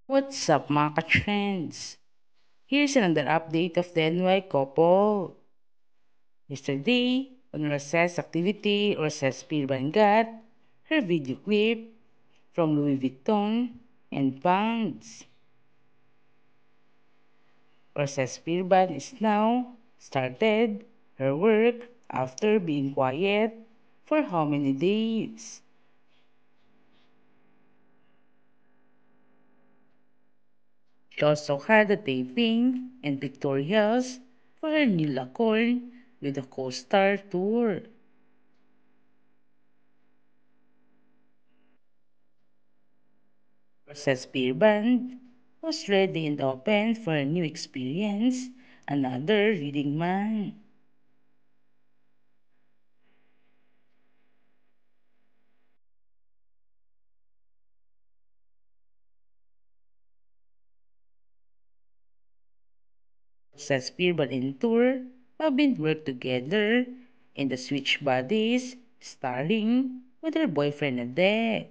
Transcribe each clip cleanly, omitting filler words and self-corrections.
What's up mga ka-trends? Here's another update of the NY couple. Yesterday, on recess activity, Recess Pirban got her video clip from Louis Vuitton and Vans. Recess Pirban is now started her work after being quiet for how many days? She also had a taping in pictorials for her new Lacorn with the co-star tour. Process Beer Band was ready and open for a new experience, another reading man. Process Beer Band and Tour have been worked together in the Switch Bodies, starring with her boyfriend Adele.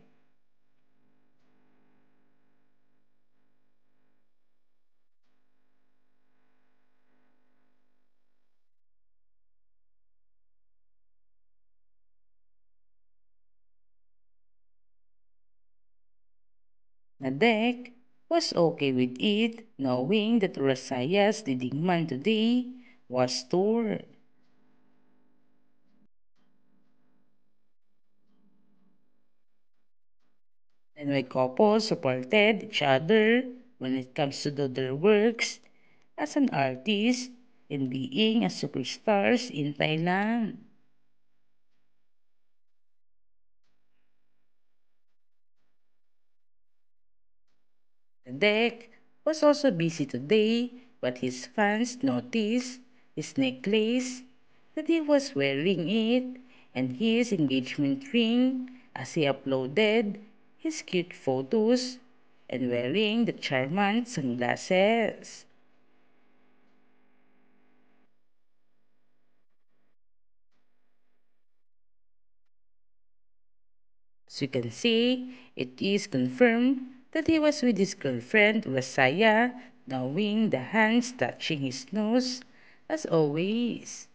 Nadek was okay with it, knowing that Rasaya's leading man today was Tour. And my couple supported each other when it comes to do their works as an artist and being a superstars in Thailand. Nadek was also busy today, but his fans noticed his necklace, that he was wearing it, and his engagement ring as he uploaded his cute photos and wearing the charmant sunglasses. As you can see, it is confirmed that he was with his girlfriend Rasaya, knowing the hands touching his nose as always.